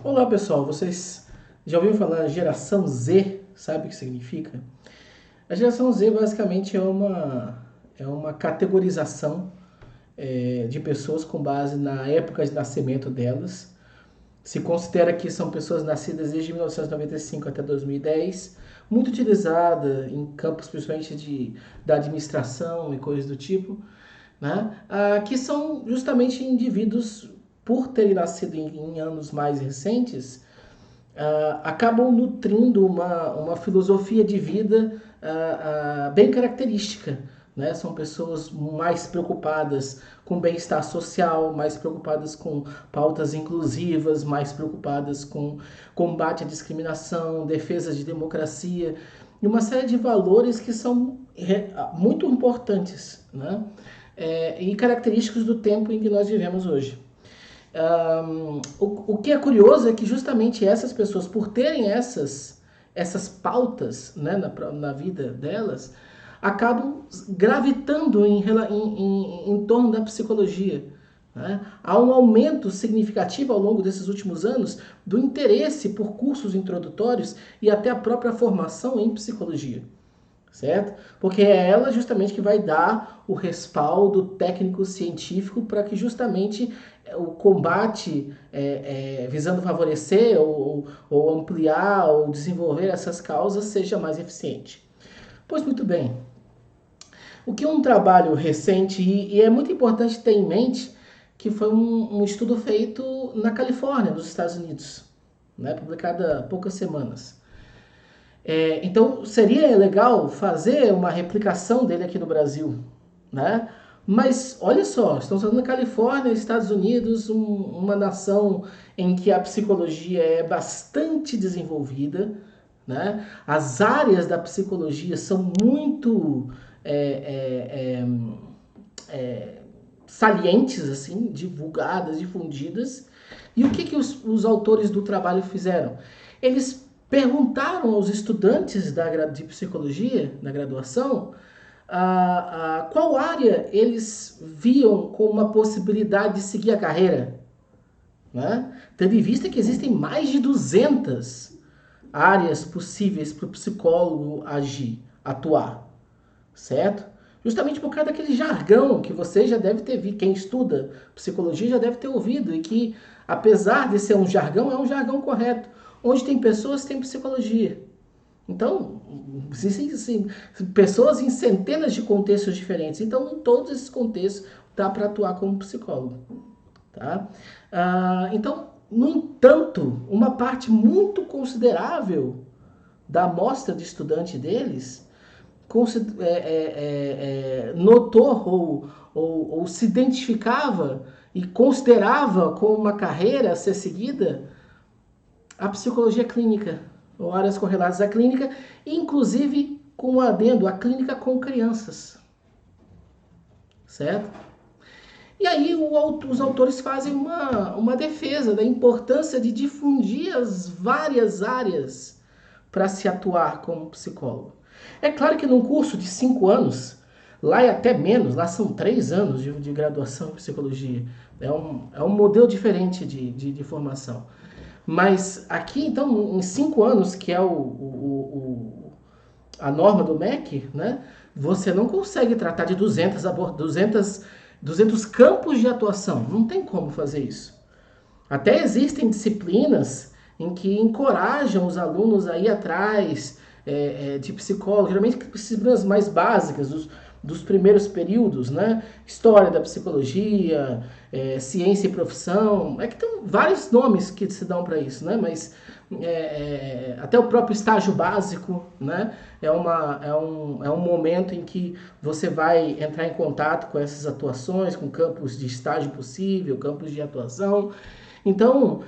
Olá pessoal, vocês já ouviram falar geração Z? Sabe o que significa? A geração Z basicamente é uma categorização de pessoas com base na época de nascimento delas. Se considera que são pessoas nascidas desde 1995 até 2010, muito utilizada em campos principalmente da administração e coisas do tipo, né? Que são justamente indivíduos, por terem nascido em anos mais recentes, acabam nutrindo uma filosofia de vida bem característica. Né? São pessoas mais preocupadas com bem-estar social, mais preocupadas com pautas inclusivas, mais preocupadas com combate à discriminação, defesa de democracia e uma série de valores que são muito importantes, né? E característicos do tempo em que nós vivemos hoje. O que é curioso é que justamente essas pessoas, por terem essas pautas, né, na vida delas, acabam gravitando em torno da psicologia. Né? Há um aumento significativo ao longo desses últimos anos do interesse por cursos introdutórios e até a própria formação em psicologia, certo? Porque é ela justamente que vai dar o respaldo técnico-científico para que justamente o combate visando favorecer ou ampliar ou desenvolver essas causas seja mais eficiente. Pois muito bem, o que é um trabalho recente e é muito importante ter em mente que foi um estudo feito na Califórnia, nos Estados Unidos, né, publicado há poucas semanas. Então seria legal fazer uma replicação dele aqui no Brasil, né? Mas olha só, estamos falando da Califórnia, Estados Unidos, uma nação em que a psicologia é bastante desenvolvida, né? As áreas da psicologia são muito é, é, é, salientes, assim, divulgadas, difundidas. E o que os autores do trabalho fizeram? Eles perguntaram aos estudantes de psicologia, na graduação, qual área eles viam como uma possibilidade de seguir a carreira. Né? Tendo em vista que existem mais de 200 áreas possíveis para o psicólogo agir, atuar, certo? Justamente por causa daquele jargão que você já deve ter visto, quem estuda psicologia já deve ter ouvido, e que, apesar de ser um jargão, é um jargão correto. Onde tem pessoas, tem psicologia. Então, existem assim, pessoas em centenas de contextos diferentes. Então, em todos esses contextos, dá para atuar como psicólogo. Tá? Então, no entanto, uma parte muito considerável da amostra de estudante deles notou ou se identificava e considerava como uma carreira a ser seguida a psicologia clínica, ou áreas correlatas à clínica, inclusive com um adendo, a clínica com crianças, certo? E aí os autores fazem uma defesa da importância de difundir as várias áreas para se atuar como psicólogo. É claro que num curso de 5 anos, lá é até menos, lá são 3 anos de graduação em psicologia. É um modelo diferente de formação. Mas aqui, então, em 5 anos, que é a norma do MEC, né, você não consegue tratar de 200 campos de atuação. Não tem como fazer isso. Até existem disciplinas em que encorajam os alunos a ir atrás de psicólogos, geralmente disciplinas mais básicas, dos primeiros períodos, né? História da psicologia, ciência e profissão. É que tem vários nomes que se dão para isso, né? Mas até o próprio estágio básico, né? É um momento em que você vai entrar em contato com essas atuações, com campos de estágio possível, campos de atuação. Então,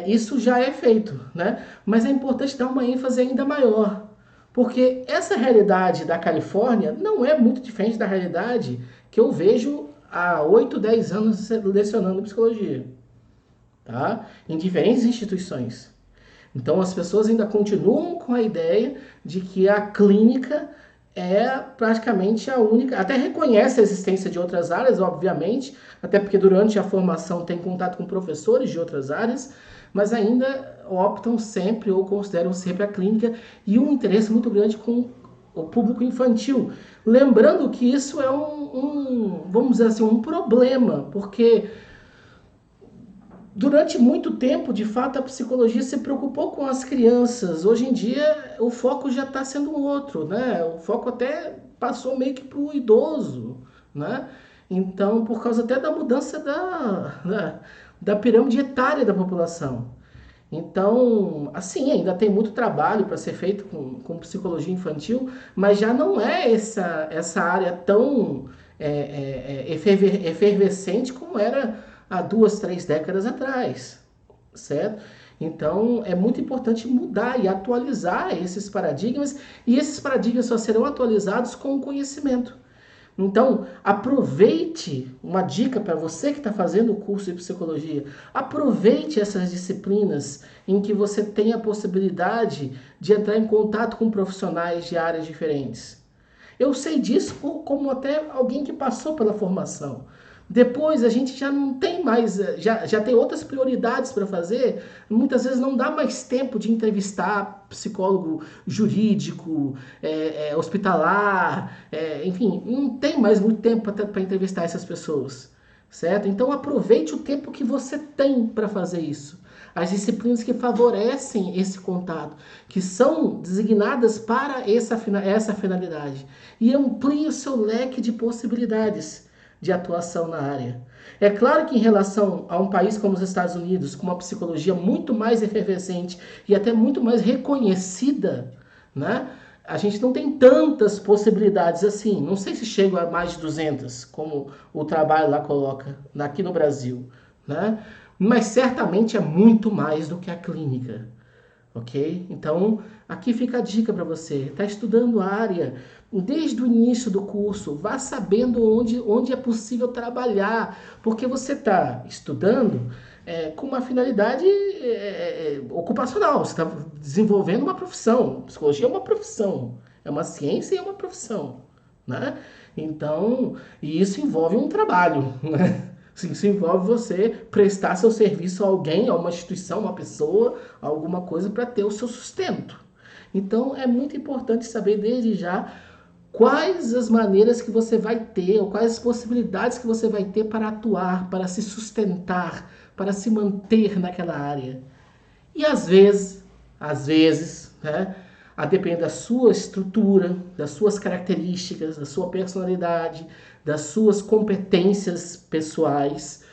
isso já é feito, né? Mas é importante dar uma ênfase ainda maior, porque essa realidade da Califórnia não é muito diferente da realidade que eu vejo há 8, 10 anos lecionando psicologia, tá? Em diferentes instituições. Então as pessoas ainda continuam com a ideia de que a clínica é praticamente a única, até reconhece a existência de outras áreas, obviamente, até porque durante a formação tem contato com professores de outras áreas, mas ainda optam sempre ou consideram sempre a clínica e um interesse muito grande com o público infantil. Lembrando que isso é vamos dizer assim, um problema, porque durante muito tempo, de fato, a psicologia se preocupou com as crianças. Hoje em dia, o foco já está sendo outro, né? O foco até passou meio que para o idoso, né? Então, por causa até da mudança da pirâmide etária da população. Então, assim, ainda tem muito trabalho para ser feito com psicologia infantil, mas já não é essa área tão efervescente como era há 2, 3 décadas atrás, certo? Então, é muito importante mudar e atualizar esses paradigmas, e esses paradigmas só serão atualizados com o conhecimento. Então, aproveite uma dica para você que está fazendo o curso de psicologia. Aproveite essas disciplinas em que você tem a possibilidade de entrar em contato com profissionais de áreas diferentes. Eu sei disso como até alguém que passou pela formação. Depois a gente já não tem mais, já tem outras prioridades para fazer. Muitas vezes não dá mais tempo de entrevistar psicólogo jurídico, hospitalar, enfim, não tem mais muito tempo para entrevistar essas pessoas, certo? Então aproveite o tempo que você tem para fazer isso. As disciplinas que favorecem esse contato, que são designadas para essa finalidade, e amplie o seu leque de possibilidades de atuação na área. É claro que em relação a um país como os Estados Unidos, com uma psicologia muito mais efervescente e até muito mais reconhecida, né? A gente não tem tantas possibilidades assim. Não sei se chega a mais de 200, como o trabalho lá coloca, aqui no Brasil, né? Mas certamente é muito mais do que a clínica, ok? Então, aqui fica a dica para você. Está estudando a área, desde o início do curso, vá sabendo onde é possível trabalhar, porque você está estudando com uma finalidade ocupacional, você está desenvolvendo uma profissão. Psicologia é uma profissão, é uma ciência e é uma profissão, né? Então, e isso envolve um trabalho, né? Isso envolve você prestar seu serviço a alguém, a uma instituição, uma pessoa, alguma coisa para ter o seu sustento. Então é muito importante saber desde já quais as maneiras que você vai ter, ou quais as possibilidades que você vai ter para atuar, para se sustentar, para se manter naquela área. E às vezes, né, a depender da sua estrutura, das suas características, da sua personalidade, das suas competências pessoais,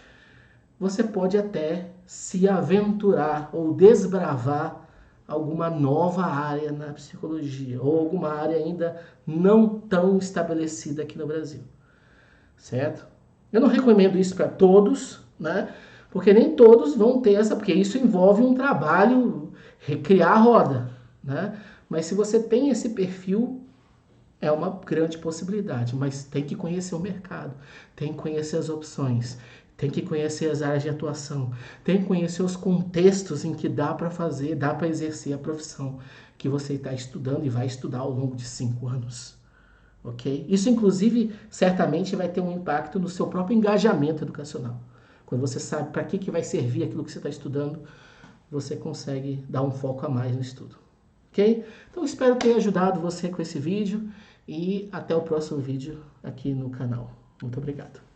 você pode até se aventurar ou desbravar alguma nova área na psicologia, ou alguma área ainda não tão estabelecida aqui no Brasil, certo? Eu não recomendo isso para todos, né? Porque nem todos vão ter porque isso envolve um trabalho, recriar a roda, né? Mas se você tem esse perfil, é uma grande possibilidade, mas tem que conhecer o mercado, tem que conhecer as opções, tem que conhecer as áreas de atuação, tem que conhecer os contextos em que dá para fazer, dá para exercer a profissão que você está estudando e vai estudar ao longo de 5 anos. Ok? Isso, inclusive, certamente vai ter um impacto no seu próprio engajamento educacional. Quando você sabe para que vai servir aquilo que você está estudando, você consegue dar um foco a mais no estudo. Ok? Então, espero ter ajudado você com esse vídeo e até o próximo vídeo aqui no canal. Muito obrigado.